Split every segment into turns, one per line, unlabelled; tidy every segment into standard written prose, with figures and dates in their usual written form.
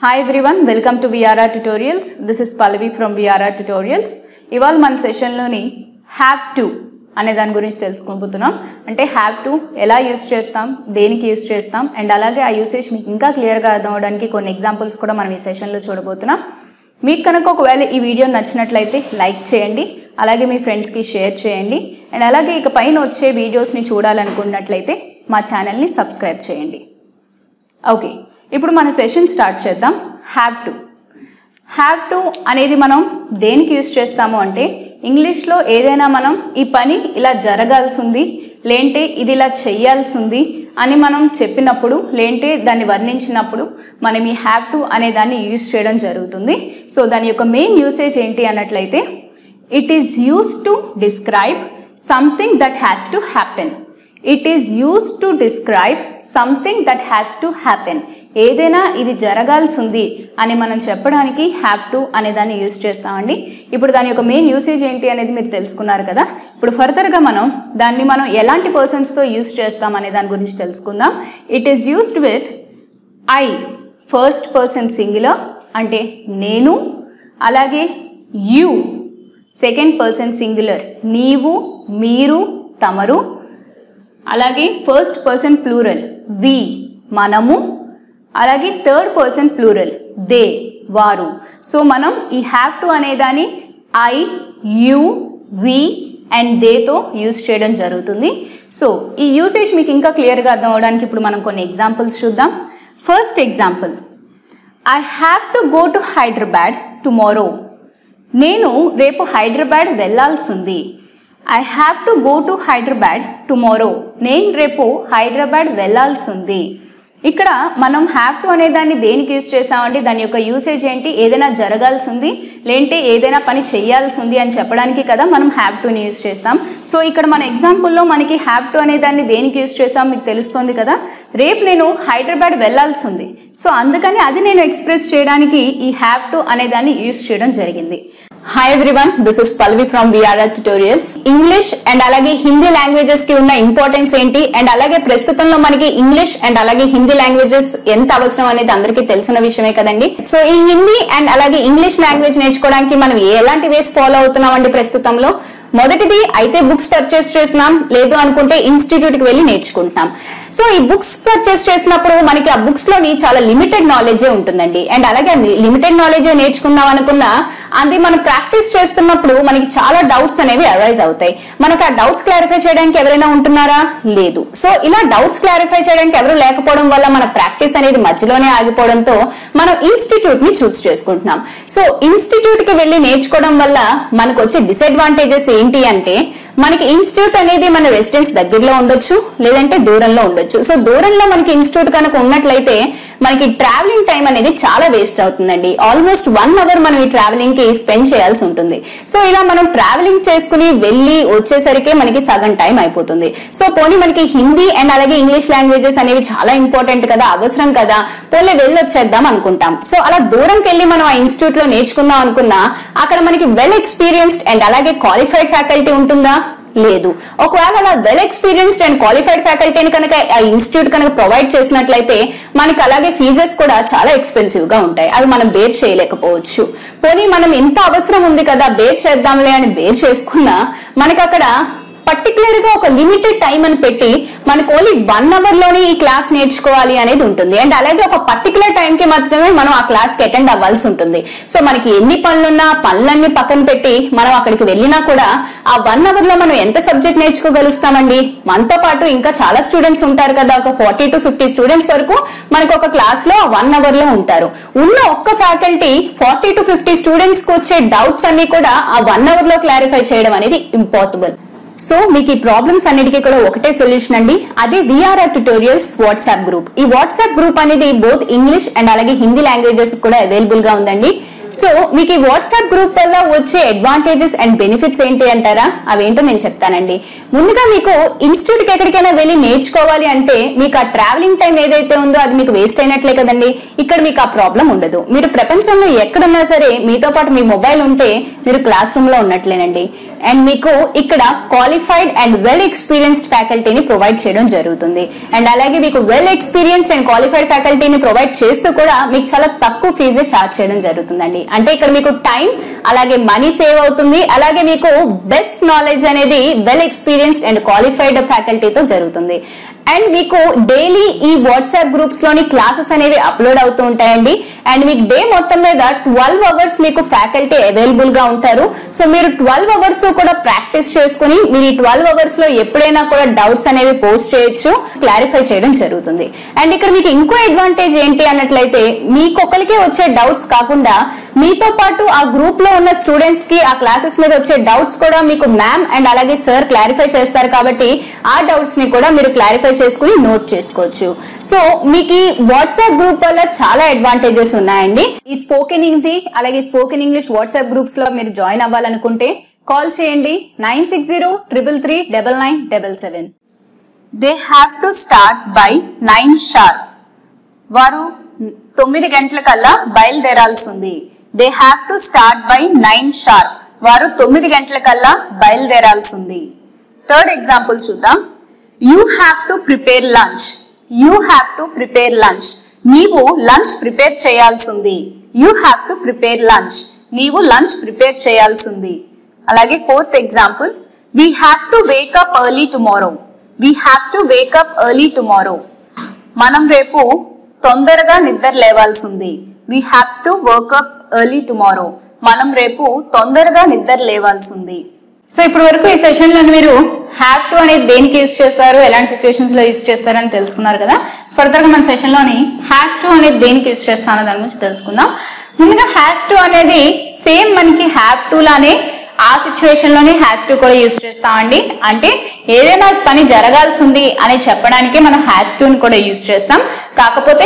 Hi everyone, welcome to VRR Tutorials. This is Pallavi from VRR Tutorials. ఇవాళ మన సెషన్లోని have to అనే దాని గురించి తెలుసుకుంటున్నాం. అంటే హ్యావ్ టు ఎలా యూస్ చేస్తాం, దేనికి యూస్ చేస్తాం, అండ్ అలాగే ఆ యూసేజ్ మీకు ఇంకా క్లియర్గా అర్థం అవడానికి కొన్ని ఎగ్జాంపుల్స్ కూడా మనం ఈ సెషన్లో చూడబోతున్నాం. మీకు కనుక ఒకవేళ ఈ వీడియో నచ్చినట్లయితే లైక్ చేయండి, అలాగే మీ ఫ్రెండ్స్కి షేర్ చేయండి, అండ్ అలాగే ఇక పైన వచ్చే వీడియోస్ని చూడాలనుకున్నట్లయితే మా ఛానల్ని సబ్స్క్రైబ్ చేయండి. ఓకే, ఇప్పుడు మన సెషన్ స్టార్ట్ చేద్దాం. హ్యావ్ టు అనేది మనం దేనికి యూస్ చేస్తాము అంటే, ఇంగ్లీష్లో ఏదైనా మనం ఈ పని ఇలా జరగాల్సి ఉంది, లేంటే ఇది ఇలా చెయ్యాల్సి ఉంది అని మనం చెప్పినప్పుడు, లేంటే దాన్ని వర్ణించినప్పుడు మనం ఈ హ్యావ్ టు అనే దాన్ని యూస్ చేయడం జరుగుతుంది. సో దాని యొక్క మెయిన్ యూసేజ్ ఏంటి అన్నట్లయితే, it is used to describe something that has to happen. It is used to describe something that has to happen. ఏదైనా ఇది జరగాల్సి ఉంది అని మనం చెప్పడానికి హ్యావ్ టు అనే దాన్ని యూస్ చేస్తామండి. ఇప్పుడు దాని యొక్క మెయిన్ యూసేజ్ ఏంటి అనేది మీరు తెలుసుకున్నారు కదా. ఇప్పుడు ఫర్దర్గా దాన్ని మనం ఎలాంటి పర్సన్స్తో యూస్ చేస్తాం అనే దాని గురించి తెలుసుకుందాం. It is used with I, first person singular అంటే నేను, అలాగే యూ సెకండ్ పర్సన్ సింగులర్ నీవు, మీరు, తమరు, అలాగే ఫస్ట్ పర్సన్ ప్లూరల్ వి మనము, అలాగే థర్డ్ పర్సన్ ప్లూరల్ దే వారు. సో మనం ఈ హ్యావ్ టు అనేదాన్ని ఐ, యూ, వి అండ్ దేతో యూస్ చేయడం జరుగుతుంది. సో ఈ యూసేజ్ మీకు ఇంకా క్లియర్గా అర్థం అవడానికి ఇప్పుడు మనం కొన్ని ఎగ్జాంపుల్స్ చూద్దాం. First example, I have to go to Hyderabad tomorrow. నేను రేపు హైదరాబాద్ వెళ్ళాల్సి ఉంది. I have to go to Hyderabad tomorrow. నేను రేపు హైదరాబాద్ వెళ్ళాల్సి ఉంది. ఇక్కడ మనం హ్యావ్ టు అనే దాన్ని దేనికి యూస్ చేసామంటే, దాని యొక్క యూసేజ్ ఏంటి, ఏదైనా జరగాల్సి ఉంది, లేంటే ఏదైనా పని చేయాల్సి ఉంది అని చెప్పడానికి కదా మనం హ్యావ్ టుని యూస్ చేస్తాం. సో ఇక్కడ మన ఎగ్జాంపుల్లో మనకి హ్యావ్ టు అనే దాన్ని దేనికి యూస్ చేస్తాం మీకు తెలుస్తుంది కదా. రేపు నేను హైదరాబాద్ వెళ్ళాల్సి ఉంది, సో అందుకని అది నేను ఎక్స్ప్రెస్ చేయడానికి ఈ హ్యావ్ టు అనే దాన్ని యూస్ చేయడం జరిగింది. Hi everyone, this is Pallavi from VRR Tutorials. English and అలాగే హిందీ లాంగ్వేజెస్ కి ఉన్న ఇంపార్టెన్స్ ఏంటి, అండ్ అలాగే ప్రస్తుతంలో మనకి ఇంగ్లీష్ అండ్ అలాగే హిందీ లాంగ్వేజెస్ ఎంత అవసరం అనేది అందరికీ తెలిసిన విషయమే కదండి. సో ఈ హిందీ అండ్ అలాగే ఇంగ్లీష్ లాంగ్వేజ్ నేర్చుకోవడానికి మనం ఎలాంటి వేస్ ఫాలో అవుతున్నాం అండి ప్రస్తుతంలో? మొదటిది అయితే బుక్స్ పర్చేస్ చేస్తున్నాం, లేదు అనుకుంటే ఇన్స్టిట్యూట్కి వెళ్ళి నేర్చుకుంటున్నాం. సో ఈ బుక్స్ పర్చేస్ చేసినప్పుడు మనకి ఆ బుక్స్ లోని చాలా లిమిటెడ్ నాలెడ్జే ఉంటుందండి. అండ్ అలాగే లిమిటెడ్ నాలెడ్జే నేర్చుకుందాం అనుకున్నా అది మనం ప్రాక్టీస్ చేస్తున్నప్పుడు మనకి చాలా డౌట్స్ అనేవి అరైజ్ అవుతాయి. మనకు ఆ డౌట్స్ క్లారిఫై చేయడానికి ఎవరైనా ఉంటున్నారా? లేదు. సో ఇలా డౌట్స్ క్లారిఫై చేయడానికి ఎవరు లేకపోవడం వల్ల మన ప్రాక్టీస్ అనేది మధ్యలోనే ఆగిపోవడంతో మనం ఇన్స్టిట్యూట్ ని చూస్ చేసుకుంటున్నాం. సో ఇన్స్టిట్యూట్ కి వెళ్ళి నేర్చుకోవడం వల్ల మనకు వచ్చే డిసడ్వాంటేజెస్ ఏంటి అంటే, మనకి ఇన్స్టిట్యూట్ అనేది మన రెసిడెన్స్ దగ్గరలో ఉండొచ్చు, లేదంటే దూరంలో ఉండొచ్చు. సో దూరంలో మనకి ఇన్స్టిట్యూట్ కనుక ఉన్నట్లయితే మనకి ట్రావెలింగ్ టైం అనేది చాలా వేస్ట్ అవుతుందండి. ఆల్మోస్ట్ 1 అవర్ మనం ఈ ట్రావెలింగ్ కి స్పెండ్ చేయాల్సి ఉంటుంది. సో ఇలా మనం ట్రావెలింగ్ చేసుకుని వెళ్ళి వచ్చేసరికి మనకి సగం టైం అయిపోతుంది. సో పోనీ మనకి హిందీ అండ్ అలాగే ఇంగ్లీష్ లాంగ్వేజెస్ అనేవి చాలా ఇంపార్టెంట్ కదా, అవసరం కదా, పోనీ వెళ్ళి వచ్చేద్దాం అనుకుంటాం. సో అలా దూరంకి వెళ్ళి మనం ఆ ఇన్స్టిట్యూట్ లో నేర్చుకుందాం అనుకున్నా అక్కడ మనకి వెల్ ఎక్స్పీరియన్స్డ్ అండ్ అలాగే క్వాలిఫైడ్ ఫ్యాకల్టీ ఉంటుందా? లేదు. ఒకవేళ అలా వెల్ ఎక్స్పీరియన్స్డ్ అండ్ క్వాలిఫైడ్ ఫ్యాకల్టీని కనుక ఆ ఇన్స్టిట్యూట్ కనుక ప్రొవైడ్ చేసినట్లయితే మనకి అలాగే ఫీజెస్ కూడా చాలా ఎక్స్పెన్సివ్ గా ఉంటాయి. అవి మనం బేర్ చేయలేకపోవచ్చు. పోనీ మనం ఎంత అవసరం ఉంది కదా బేర్ చేద్దాంలే అని బేర్ చేసుకున్నా మనకి అక్కడ పర్టికులర్ గా ఒక లిమిటెడ్ టైం అని పెట్టి మనకు ఓన్లీ 1 అవర్ లోనే ఈ క్లాస్ నేర్చుకోవాలి అనేది ఉంటుంది. అండ్ అలాగే ఒక పర్టికులర్ టైం కి మాత్రమే మనం ఆ క్లాస్ కి అటెండ్ అవ్వాల్సి ఉంటుంది. సో మనకి ఎన్ని పనులున్నా పనులన్నీ పక్కన పెట్టి మనం అక్కడికి వెళ్ళినా కూడా ఆ 1 అవర్ లో మనం ఎంత సబ్జెక్ట్ నేర్చుకోగలుగుతామండి? మనతో పాటు ఇంకా చాలా స్టూడెంట్స్ ఉంటారు కదా, ఒక 40 to 50 స్టూడెంట్స్ వరకు మనకు ఒక క్లాస్ లో 1 అవర్ లో ఉంటారు. ఉన్న ఒక్క ఫ్యాకల్టీ 40 to 50 స్టూడెంట్స్ కి వచ్చే డౌట్స్ అన్ని కూడా ఆ 1 అవర్ లో క్లారిఫై చేయడం అనేది ఇంపాసిబుల్. సో మీకు ఈ ప్రాబ్లమ్స్ అన్నిటికీ కూడా ఒకటే సొల్యూషన్ అండి, అదే VRR Tutorials వాట్సాప్ గ్రూప్. ఈ వాట్సాప్ గ్రూప్ అనేది బోత్ ఇంగ్లీష్ అండ్ అలాగే హిందీ లాంగ్వేజెస్ కూడా అవైలబుల్ గా ఉందండి. సో మీకు ఈ వాట్సాప్ గ్రూప్ వల్ల వచ్చే అడ్వాంటేజెస్ అండ్ బెనిఫిట్స్ ఏంటి అంటారా? అవేంటో నేను చెప్తానండి. ముందుగా మీకు ఇన్స్టిట్యూట్కి ఎక్కడికైనా వెళ్ళి నేర్చుకోవాలి అంటే మీకు ఆ ట్రావెలింగ్ టైం ఏదైతే ఉందో అది మీకు వేస్ట్ అయినట్లే కదండి. ఇక్కడ మీకు ఆ ప్రాబ్లం ఉండదు. మీరు ప్రపంచంలో ఎక్కడున్నా సరే మీతో పాటు మీ మొబైల్ ఉంటే మీరు క్లాస్ రూమ్ లో ఉన్నట్లేనండి. అండ్ మీకు ఇక్కడ క్వాలిఫైడ్ అండ్ వెల్ ఎక్స్పీరియన్స్డ్ ఫ్యాకల్టీని ప్రొవైడ్ చేయడం జరుగుతుంది. అండ్ అలాగే మీకు వెల్ ఎక్స్పీరియన్స్డ్ అండ్ క్వాలిఫైడ్ ఫ్యాకల్టీని ప్రొవైడ్ చేస్తూ కూడా మీకు చాలా తక్కువ ఫీజే ఛార్జ్ చేయడం జరుగుతుందండి. అంటే ఇక్కడ మీకు టైం అలాగే మనీ సేవ్ అవుతుంది, అలాగే మీకు బెస్ట్ నాలెడ్జ్ అనేది వెల్ ఎక్స్పీరియన్స్డ్ అండ్ క్వాలిఫైడ్ ఫ్యాకల్టీతో జరుగుతుంది. అండ్ మీకు డైలీ ఈ వాట్సాప్ గ్రూప్స్ లోని క్లాసెస్ అనేవి అప్లోడ్ అవుతూ ఉంటాయండి. అండ్ మీకు డే మొత్తం మీద 12 అవర్స్ మీకు ఫ్యాకల్టీ అవైలబుల్ గా ఉంటారు. సో మీరు 12 అవర్స్ కూడా ప్రాక్టీస్ చేసుకుని మీరు ఈ 12 అవర్స్ లో ఎప్పుడైనా కూడా డౌట్స్ అనేవి పోస్ట్ చేయొచ్చు, క్లారిఫై చేయడం జరుగుతుంది. అండ్ ఇక్కడ మీకు ఇంకో అడ్వాంటేజ్ ఏంటి అన్నట్లయితే మీకొకరికే వచ్చే డౌట్స్ కాకుండా మీతో పాటు ఆ గ్రూప్ లో ఉన్న స్టూడెంట్స్ కి ఆ క్లాసెస్ మీద వచ్చే డౌట్స్ కూడా మీకు మ్యామ్ అండ్ అలాగే సార్ క్లారిఫై చేస్తారు కాబట్టి ఆ డౌట్స్ ని కూడా మీరు క్లారిఫై చేసుకుని నోట్ చేసుకోవచ్చు. సో మీకు ఈ వాట్సాప్ గ్రూప్ వల్ల చాలా అడ్వాంటేజెస్ ఉన్నాయండి. ఈ స్పోకెన్ హిందీ అలాగే స్పోకెన్ ఇంగ్లీష్ వాట్సాప్ గ్రూప్స్ లో మీరు జాయిన్ అవ్వాలనుకుంటే కాల్ చేయండి 9603339977. They have to start by 9 sharp. వారు 9 గంటలకల్లా బయలుదేరాల్సి ఉంది. They have to start by 9 sharp. వారు 9 గంటలకల్లా బయలుదేరాల్సి ఉంది. థర్డ్ ఎగ్జాంపుల్ చూద్దాం. You have to prepare lunch. You have to prepare lunch. నీవు లంచ్ ప్రిపేర్ చేయాల్సి ఉంది. You have to prepare lunch. నీవు లంచ్ ప్రిపేర్ చేయాల్సి ఉంది. అలాగే fourth example. We have to wake up early tomorrow. We have to wake up early tomorrow. మనం రేపు తొందరగా నిద్ర లేవాల్సి ఉంది. We have to wake up early tomorrow. మనం రేపు తొందరగా నిద్ర లేవాల్సి ఉంది. సో ఇప్పటి వరకు ఈ సెషన్ లో మీరు హ్యావ్ టు అనేది దేనికి యూజ్ చేస్తారు, ఎలాంటి సిచ్యువేషన్స్ లో యూజ్ చేస్తారు అని తెలుసుకున్నారు కదా. ఫర్దర్ గా మన సెషన్ లోని హ్యాస్ టు అనేది దేనికి యూజ్ చేస్తానో దాని గురించి తెలుసుకుందాం. ముందుగా హ్యాస్ టు అనేది సేమ్ మనకి హ్యావ్ టు లానే ఆ సిచ్యువేషన్ లోనే హ్యాస్ టు కూడా యూజ్ చేస్తామండి. అంటే ఏదైనా పని జరగాల్సి ఉంది అని చెప్పడానికి మనం హ్యాస్ టు ని కూడా యూజ్ చేస్తాం. కాకపోతే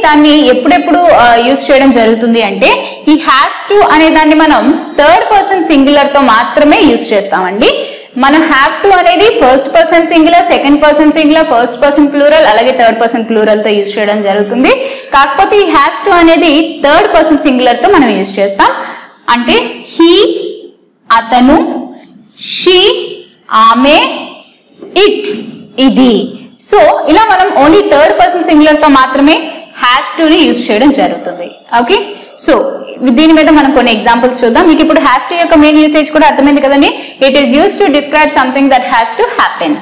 దాన్ని ఎప్పుడెప్పుడు యూజ్ చేయడం జరుగుతుంది అంటే ఈ హ్యాస్ టు అనే దాన్ని మనం థర్డ్ పర్సన్ సింగులర్ తో మాత్రమే యూజ్ చేస్తామండి. మనం హ్యావ్ టు అనేది first person singular, second person singular, first person plural అలాగే థర్డ్ పర్సన్ ప్లూరల్ తో యూజ్ చేయడం జరుగుతుంది. కాకపోతే ఈ హ్యాస్ టు అనేది థర్డ్ పర్సన్ సింగులర్ తో మనం యూజ్ చేస్తాం. అంటే హీ అతను, షీ ఆమె, ఇట్ ఇది. సో ఇలా మనం ఓన్లీ థర్డ్ పర్సన్ సింగులర్ తో మాత్రమే హ్యాస్ టు ని యూజ్ చేయడం జరుగుతుంది. ఓకే, సో దీని మీద మనం కొన్ని ఎగ్జాంపుల్స్ చూద్దాం. మీకు ఇప్పుడు హ్యాస్ టు యొక్క మెయిన్ యూసేజ్ కూడా అర్థమైంది కదండి. It is use to describe something that has to happen.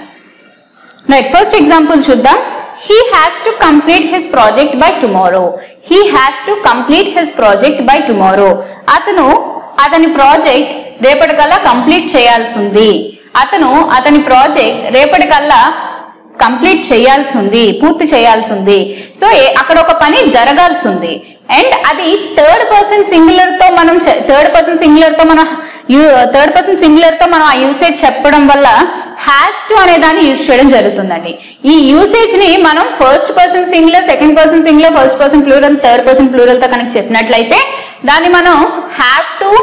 Right, first example చూద్దాం. He has to complete his project by tomorrow. He has to complete his project by tomorrow. అతని project రేపటికల్లా complete చేయాల్సి ఉంది. అతని project రేపటికల్లా complete చేయాల్సి ఉంది, పూర్తి చేయాల్సి ఉంది. సో అక్కడ ఒక పని జరగాల్సి ఉంది. అండ్ అది థర్డ్ పర్సన్ సింగులర్ తో మనం ఆ యూసేజ్ చెప్పడం వల్ల హ్యాస్ టు అనే దాన్ని యూజ్ చేయడం జరుగుతుందండి. ఈ యూసేజ్ ని మనం first person singular, second person singular, first person plural, third person plural తో కనుక చెప్పినట్లయితే దాన్ని మనం హ్యావ్ టు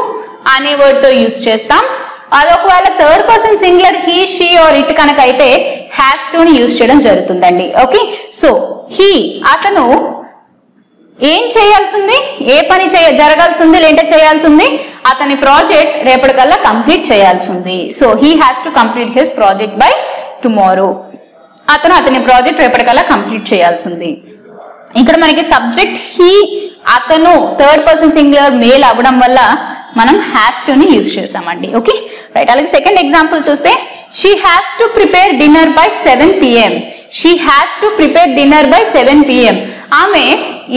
అనే వర్డ్ తో యూజ్ చేస్తాం. అది ఒకవేళ third person singular he, she or it కనుక అయితే హ్యాస్ టు ని యూజ్ చేయడం జరుగుతుందండి. ఓకే, సో అతను ఏం చేయాల్సింది, ఏ పని జరగాల్సి ఉంది లేదంటే చేయాల్సి ఉంది, అతని ప్రాజెక్ట్ రేపటికల్లా కంప్లీట్ చేయాల్సి ఉంది. So he has to complete his project by tomorrow. అతని ప్రాజెక్ట్ రేపటికల్లా కంప్లీట్ చేయాల్సి ఉంది. ఇక్కడ మనకి సబ్జెక్ట్ హీ, అతను థర్డ్ పర్సన్ సింగులర్ మేల్ అవ్వడం వల్ల మనం హ్యాస్ టు ని యూజ్ చేసామండి. Okay, right. అలాగే సెకండ్ ఎగ్జాంపుల్ చూస్తే she has to prepare dinner by 7 PM. She has to prepare dinner by 7 PM. ఆమె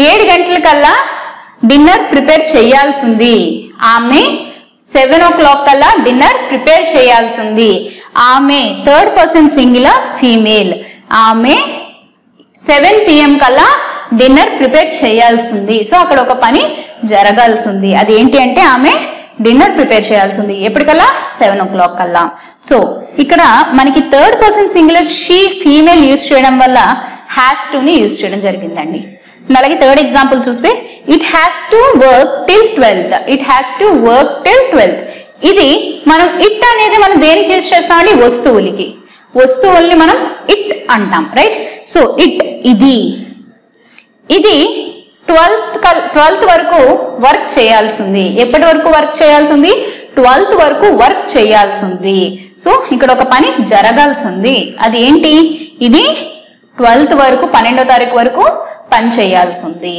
7 గంటలకల్లా డిన్నర్ ప్రిపేర్ చేయాల్సి ఉంది. ఆమె 7 o'clock కల్లా డిన్నర్ ప్రిపేర్ చేయాల్సి ఉంది. ఆమె థర్డ్ పర్సన్ సింగులర్ ఫీమేల్. ఆమె 7 PM కల్లా డిన్నర్ ప్రిపేర్ చేయాల్సి ఉంది. సో అక్కడ ఒక పని జరగాల్సి ఉంది. అది ఏంటి అంటే ఆమె డిన్నర్ ప్రిపేర్ చేయాల్సి ఉంది. ఎప్పటికల్లా 7 o'clock కల్లా. సో ఇక్కడ మనకి third person singular she female use చేయడం వల్ల హ్యాస్ టు ని యూజ్ చేయడం జరిగిందండి. అలాగే థర్డ్ ఎగ్జాంపుల్ చూస్తే it has to work till 12th. It has to work till 12th. ఇది మనం ఇట్ అనేది మనం దేనికి యూజ్ చేస్తామండి, వస్తువుల్ని మనం ఇట్ అంటాం. రైట్, సో ఇట్ ఇది 12th వరకు వర్క్ చేయాల్సి ఉంది. ఎప్పటి వరకు వర్క్ చేయాల్సి ఉంది? 12th వరకు వర్క్ చేయాల్సి ఉంది. సో ఇక్కడ ఒక పని జరగాల్సి ఉంది. అది ఏంటి? ఇది 12th వరకు 12వ తారీఖు వరకు పని చేయాల్సి ఉంది.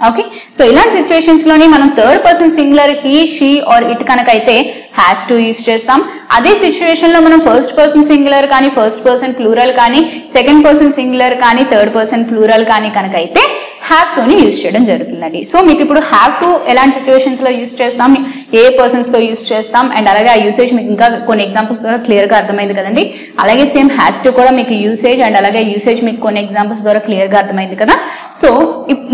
ఓకే, సో ఇలాంటి సిచ్యువేషన్స్ లోని మనం third person singular he she or it కనుక అయితే హ్యాస్ టు యూజ్ చేస్తాం. అదే సిచ్యువేషన్ లో మనం ఫస్ట్ పర్సన్ సింగులర్ కానీ ఫస్ట్ పర్సన్ ప్లూరల్ కానీ సెకండ్ పర్సన్ సింగులర్ కానీ థర్డ్ పర్సన్ ప్లూరల్ కానీ కనుక అయితే హ్యావ్ టు ని యూజ్ చేయడం జరుగుతుందండి. సో మీకు ఇప్పుడు హ్యావ్ టు ఎలాంటి సిచ్యువేషన్స్ లో యూజ్ చేస్తాం, ఏ పర్సన్స్ తో యూజ్ చేస్తాం, అండ్ అలాగే ఆ యూసేజ్ మీకు ఇంకా కొన్ని ఎగ్జాంపుల్స్ ద్వారా క్లియర్ గా అర్థమైంది కదండి. అలాగే సేమ్ హ్యాస్ టు కూడా మీకు యూసేజ్ అండ్ అలాగే యూసేజ్ మీకు కొన్ని ఎగ్జాంపుల్స్ ద్వారా క్లియర్ గా అర్థమైంది కదా. సో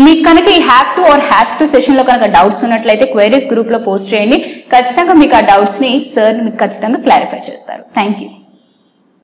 మీకు కనుక ఈ have to or has to session లో కనుక డౌట్స్ ఉన్నట్లయితే క్వైరీస్ గ్రూప్ లో పోస్ట్ చేయండి. ఖచ్చితంగా మీకు ఆ డౌట్స్ ని సార్ మీకు ఖచ్చితంగా క్లారిఫై చేస్తారు. Thank you.